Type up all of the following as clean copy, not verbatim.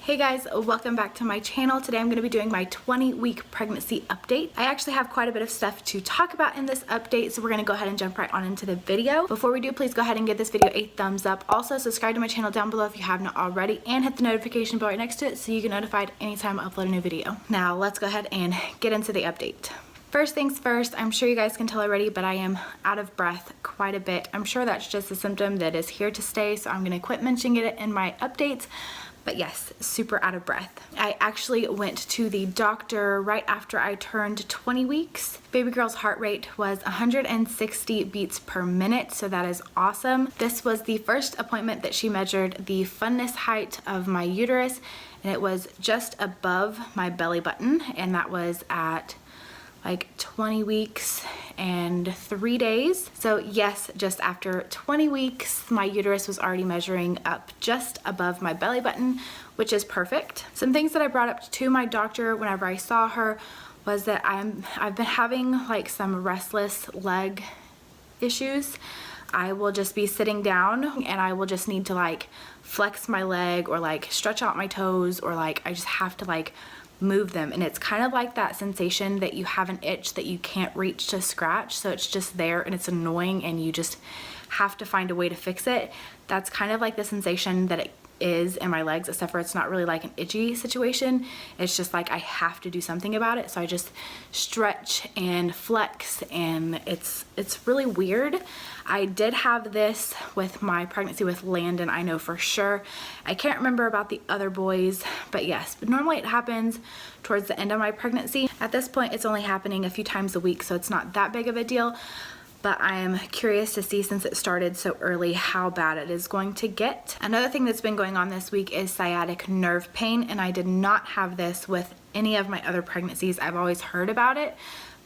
Hey guys, welcome back to my channel. Today I'm going to be doing my 20-week pregnancy update. I actually have quite a bit of stuff to talk about in this update, so we're going to go ahead and jump right on into the video. Before we do, please go ahead and give this video a thumbs up. Also, subscribe to my channel down below if you have not already, and hit the notification bell right next to it so you get notified anytime I upload a new video. Now, let's go ahead and get into the update. First things first, I'm sure you guys can tell already, but I am out of breath quite a bit. I'm sure that's just a symptom that is here to stay, so I'm going to quit mentioning it in my updates. But yes, super out of breath. I actually went to the doctor right after I turned 20 weeks. Baby girl's heart rate was 160 beats per minute, so that is awesome. This was the first appointment that she measured the funness height of my uterus, and it was just above my belly button, and that was at like 20 weeks and 3 days. So yes, just after 20 weeks, my uterus was already measuring up just above my belly button, which is perfect. Some things that I brought up to my doctor whenever I saw her was that I've been having like some restless leg issues. I will just be sitting down and I will just need to like flex my leg or like stretch out my toes, or like I just have to like move them, and it's kind of like that sensation that you have an itch that you can't reach to scratch, so it's just there and it's annoying and you just have to find a way to fix it. That's kind of like the sensation that it is in my legs, except for it's not really like an itchy situation. It's just like I have to do something about it, so I just stretch and flex, and it's really weird. I did have this with my pregnancy with Landon, I know for sure. I can't remember about the other boys, but yes, but normally it happens towards the end of my pregnancy. At this point, it's only happening a few times a week, so it's not that big of a deal. But I am curious to see, since it started so early, how bad it is going to get. Another thing that's been going on this week is sciatic nerve pain, and I did not have this with any of my other pregnancies. I've always heard about it,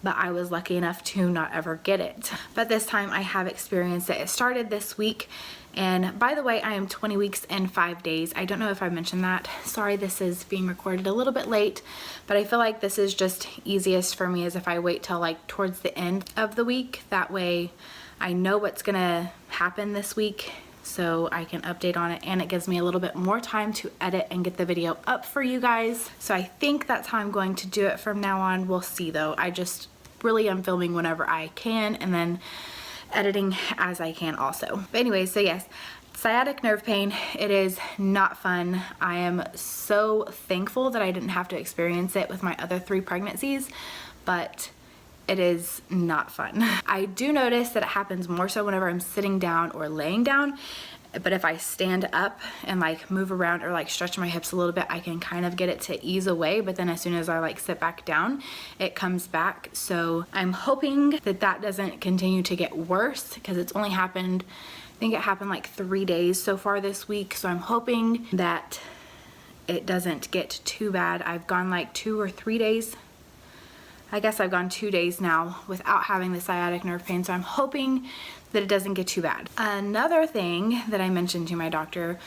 but I was lucky enough to not ever get it. But this time I have experienced it. It started this week, and by the way, I am 20 weeks and 5 days. I don't know if I mentioned that. Sorry, this is being recorded a little bit late, but I feel like this is just easiest for me is if I wait till like towards the end of the week. That way I know what's gonna happen this week, so I can update on it, and it gives me a little bit more time to edit and get the video up for you guys. So I think that's how I'm going to do it from now on. We'll see though. I just really am filming whenever I can and then editing as I can also. But anyway, so yes, sciatic nerve pain, it is not fun. I am so thankful that I didn't have to experience it with my other 3 pregnancies, but it is not fun. I do notice that it happens more so whenever I'm sitting down or laying down, but if I stand up and like move around or like stretch my hips a little bit, I can kind of get it to ease away, but then as soon as I like sit back down, it comes back. So I'm hoping that that doesn't continue to get worse, because it's only happened, I think it happened like 3 days so far this week, so I'm hoping that it doesn't get too bad. I've gone like 2 or 3 days. I guess I've gone 2 days now without having the sciatic nerve pain, so I'm hoping that it doesn't get too bad. Another thing that I mentioned to my doctor,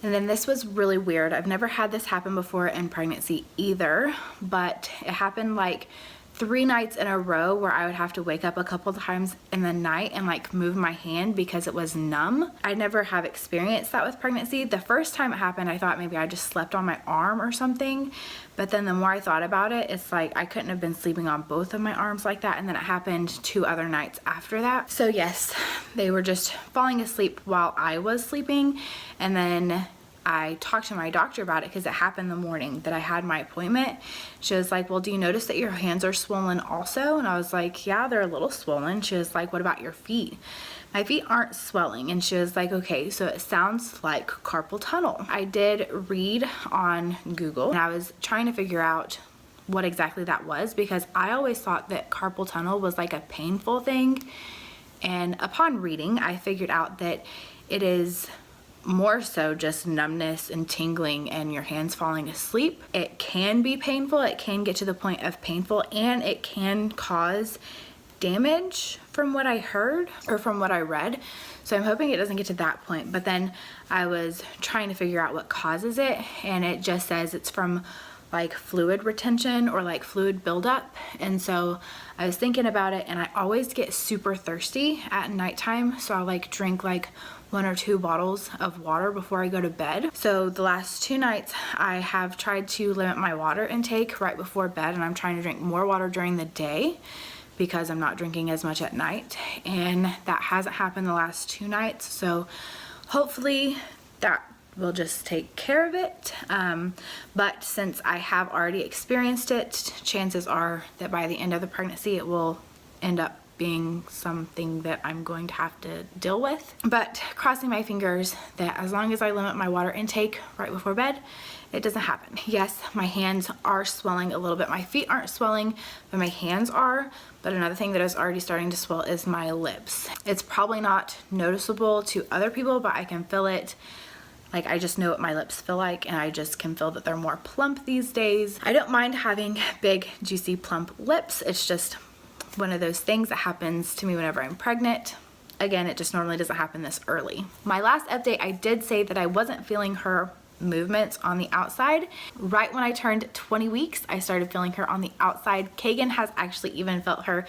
and then this was really weird. I've never had this happen before in pregnancy either, but it happened like 3 nights in a row where I would have to wake up a couple times in the night and like move my hand because it was numb. I never have experienced that with pregnancy. The first time it happened, I thought maybe I just slept on my arm or something, but then the more I thought about it, it's like I couldn't have been sleeping on both of my arms like that, and then it happened 2 other nights after that. So yes, they were just falling asleep while I was sleeping, and then I talked to my doctor about it because it happened the morning that I had my appointment. She was like, well, do you notice that your hands are swollen also? And I was like, yeah, they're a little swollen. She was like, what about your feet? My feet aren't swelling. And she was like, okay, so it sounds like carpal tunnel. I did read on Google, and I was trying to figure out what exactly that was, because I always thought that carpal tunnel was like a painful thing. And upon reading, I figured out that it is more so just numbness and tingling and your hands falling asleep. It can be painful, it can get to the point of painful, and it can cause damage from what I heard or from what I read. So I'm hoping it doesn't get to that point. But then I was trying to figure out what causes it, and it just says it's from like fluid retention or like fluid buildup. And so I was thinking about it, and I always get super thirsty at nighttime, so I'll like drink like 1 or 2 bottles of water before I go to bed. So the last 2 nights I have tried to limit my water intake right before bed, and I'm trying to drink more water during the day because I'm not drinking as much at night, and that hasn't happened the last 2 nights. So hopefully that will just take care of it. But since I have already experienced it, chances are that by the end of the pregnancy it will end up being something that I'm going to have to deal with. But crossing my fingers that as long as I limit my water intake right before bed, it doesn't happen. Yes, my hands are swelling a little bit. My feet aren't swelling, but my hands are. But another thing that is already starting to swell is my lips. It's probably not noticeable to other people, but I can feel it. Like, I just know what my lips feel like, and I just can feel that they're more plump these days. I don't mind having big, juicy, plump lips. It's just one of those things that happens to me whenever I'm pregnant. Again, it just normally doesn't happen this early. My last update, I did say that I wasn't feeling her movements on the outside. Right when I turned 20 weeks, I started feeling her on the outside. Kagan has actually even felt her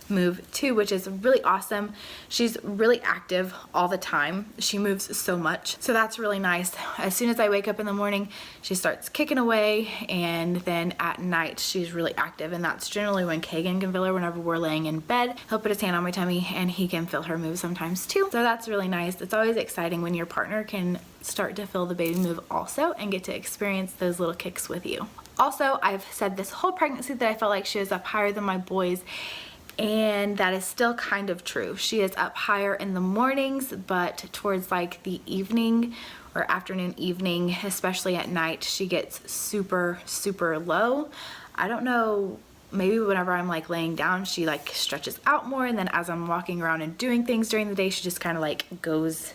move too, which is really awesome. She's really active all the time. She moves so much, so that's really nice. As soon as I wake up in the morning, she starts kicking away, and then at night she's really active, and that's generally when Kagan can feel her. Whenever we're laying in bed, he'll put his hand on my tummy and he can feel her move sometimes too, so that's really nice. It's always exciting when your partner can start to feel the baby move also and get to experience those little kicks with you. Also, I've said this whole pregnancy that I felt like she was up higher than my boys, and that is still kind of true. She is up higher in the mornings, but towards like the evening or afternoon, evening, especially at night, she gets super, super low. I don't know, maybe whenever I'm like laying down, she like stretches out more, and then as I'm walking around and doing things during the day, she just kind of like goes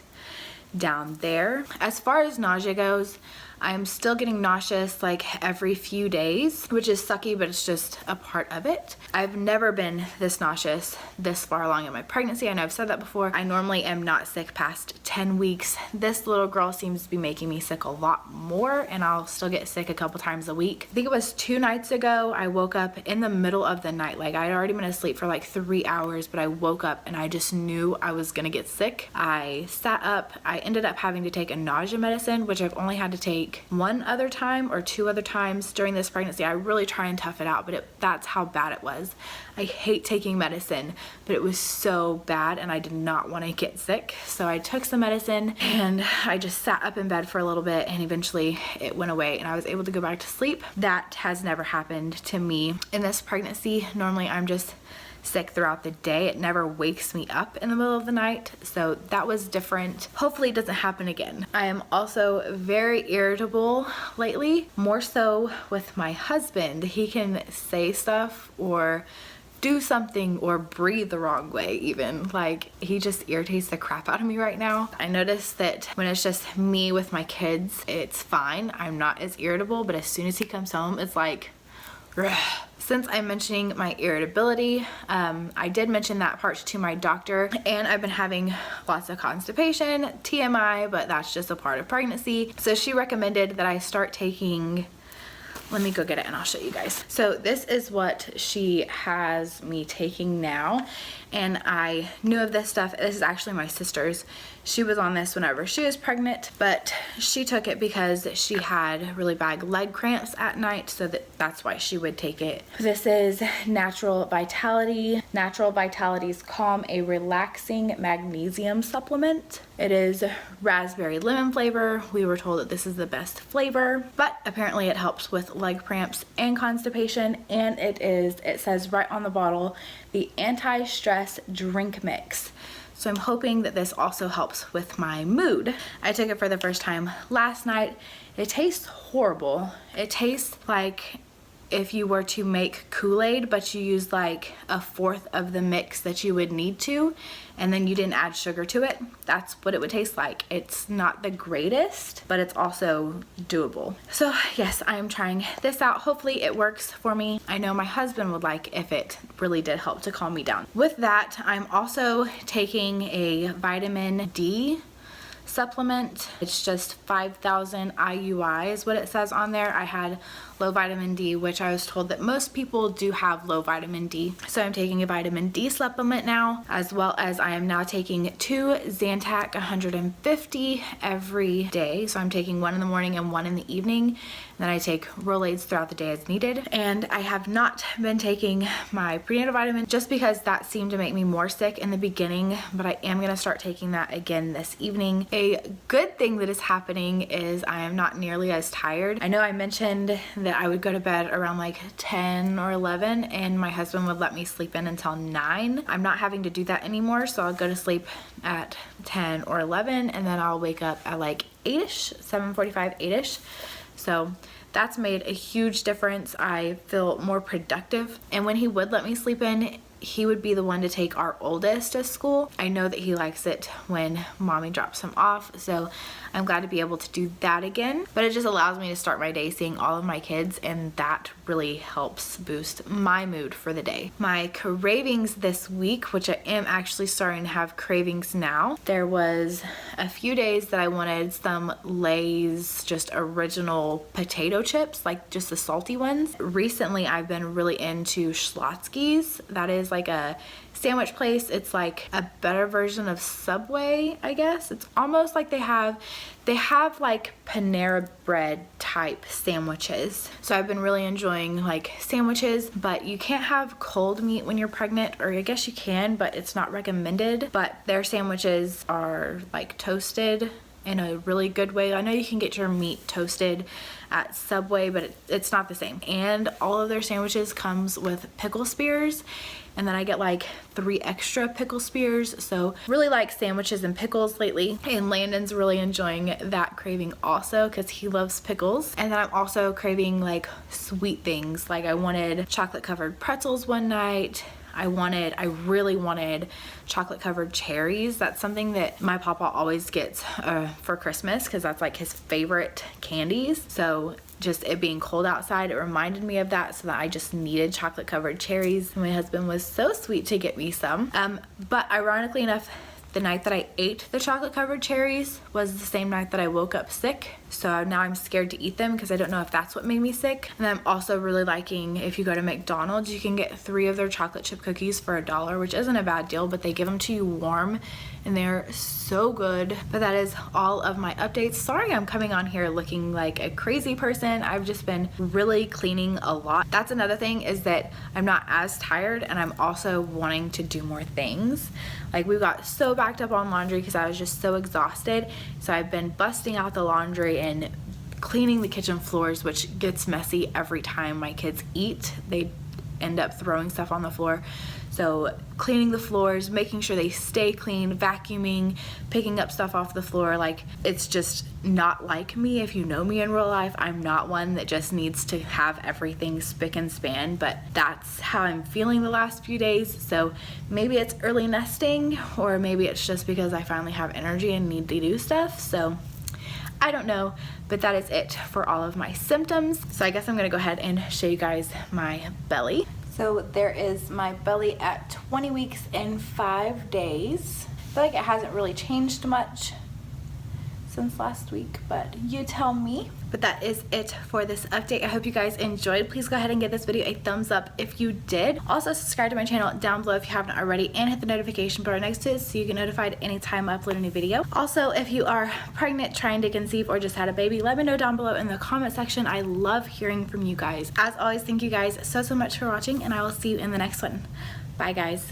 down there. As far as nausea goes, I'm still getting nauseous like every few days, which is sucky, but it's just a part of it. I've never been this nauseous this far along in my pregnancy. I know I've said that before. I normally am not sick past 10 weeks. This little girl seems to be making me sick a lot more, and I'll still get sick a couple times a week. I think it was 2 nights ago, I woke up in the middle of the night. Like, I'd already been asleep for like 3 hours, but I woke up and I just knew I was gonna get sick. I sat up. I ended up having to take a nausea medicine, which I've only had to take 1 other time or 2 other times during this pregnancy. I really try and tough it out, but that's how bad it was. I hate taking medicine, but it was so bad and I did not want to get sick. So I took some medicine and I just sat up in bed for a little bit, and eventually it went away and I was able to go back to sleep. That has never happened to me in this pregnancy. Normally I'm just sick throughout the day. It never wakes me up in the middle of the night, so that was different. Hopefully it doesn't happen again. I am also very irritable lately, more so with my husband. He can say stuff or do something or breathe the wrong way even. Like, he just irritates the crap out of me right now. I noticed that when it's just me with my kids, it's fine. I'm not as irritable, but as soon as he comes home, it's like, ugh. Since I'm mentioning my irritability, I did mention that part to my doctor, and I've been having lots of constipation, TMI, but that's just a part of pregnancy. So she recommended that I start taking, let me go get it and I'll show you guys. So this is what she has me taking now, and I knew of this stuff. This is actually my sister's. She was on this whenever she was pregnant, but she took it because she had really bad leg cramps at night, so that's why she would take it. This is Natural Vitality. Natural Vitality's Calm, a relaxing magnesium supplement. It is raspberry lemon flavor. We were told that this is the best flavor, but apparently it helps with leg cramps and constipation, and it says right on the bottle, the anti-stress drink mix. So I'm hoping that this also helps with my mood. I took it for the first time last night. It tastes horrible. It tastes like if you were to make Kool-Aid, but you used like 1/4 of the mix that you would need to, and then you didn't add sugar to it. That's what it would taste like. It's not the greatest, but it's also doable. So yes, I am trying this out. Hopefully it works for me. I know my husband would like if it really did help to calm me down. With that, I'm also taking a vitamin D supplement. It's just 5,000 IUI is what it says on there. I had low vitamin D, which I was told that most people do have low vitamin D. So I'm taking a vitamin D supplement now, as well as I am now taking 2 Zantac 150 every day. So I'm taking one in the morning and one in the evening. And then I take Rolaids throughout the day as needed. And I have not been taking my prenatal vitamin just because that seemed to make me more sick in the beginning, but I am gonna start taking that again this evening. A good thing that is happening is I am not nearly as tired. I know I mentioned that I would go to bed around like 10 or 11 and my husband would let me sleep in until 9. I'm not having to do that anymore, so I'll go to sleep at 10 or 11 and then I'll wake up at like 8ish, 7:45, 8ish. So that's made a huge difference. I feel more productive. And when he would let me sleep in, he would be the one to take our oldest to school. I know that he likes it when mommy drops him off, so I'm glad to be able to do that again. But it just allows me to start my day seeing all of my kids, and that really helps boost my mood for the day. My cravings this week, which I am actually starting to have cravings now. There was a few days that I wanted some Lay's just original potato chips, like just the salty ones. Recently I've been really into Schlotzsky's. That is like a sandwich place. It's like a better version of Subway, I guess. It's almost like they have like Panera bread type sandwiches. So I've been really enjoying like sandwiches, but you can't have cold meat when you're pregnant, or I guess you can, but it's not recommended. But their sandwiches are like toasted in a really good way. I know you can get your meat toasted at Subway, but it's not the same. And all of their sandwiches comes with pickle spears, and then I get like 3 extra pickle spears. So really like sandwiches and pickles lately, and Landon's really enjoying that craving also because he loves pickles. And then I'm also craving like sweet things. Like I wanted chocolate covered pretzels one night. I really wanted chocolate covered cherries. That's something that my papa always gets for Christmas because that's like his favorite candies. So just it being cold outside, it reminded me of that, so that I just needed chocolate covered cherries. My husband was so sweet to get me some. But ironically enough, the night that I ate the chocolate covered cherries was the same night that I woke up sick. So now I'm scared to eat them because I don't know if that's what made me sick. And I'm also really liking, if you go to McDonald's, you can get 3 of their chocolate chip cookies for $1, which isn't a bad deal, but they give them to you warm and they're so good. But that is all of my updates. Sorry I'm coming on here looking like a crazy person. I've just been really cleaning a lot. That's another thing, is that I'm not as tired and I'm also wanting to do more things. Like we got so backed up on laundry because I was just so exhausted. So I've been busting out the laundry and cleaning the kitchen floors, which gets messy every time my kids eat. They end up throwing stuff on the floor. So cleaning the floors, making sure they stay clean, vacuuming, picking up stuff off the floor. Like, it's just not like me. If you know me in real life, I'm not one that just needs to have everything spick and span, but that's how I'm feeling the last few days. So maybe it's early nesting, or maybe it's just because I finally have energy and need to do stuff. So I don't know, but that is it for all of my symptoms. So I guess I'm gonna go ahead and show you guys my belly. So there is my belly at 20 weeks and 5 days. I feel like it hasn't really changed much since last week, but you tell me. But that is it for this update. I hope you guys enjoyed. Please go ahead and give this video a thumbs up if you did. Also subscribe to my channel down below if you haven't already, and hit the notification bar next to it so you get notified anytime I upload a new video. Also, if you are pregnant, trying to conceive, or just had a baby, let me know down below in the comment section. I love hearing from you guys. As always, thank you guys so much for watching, and I will see you in the next one. Bye guys.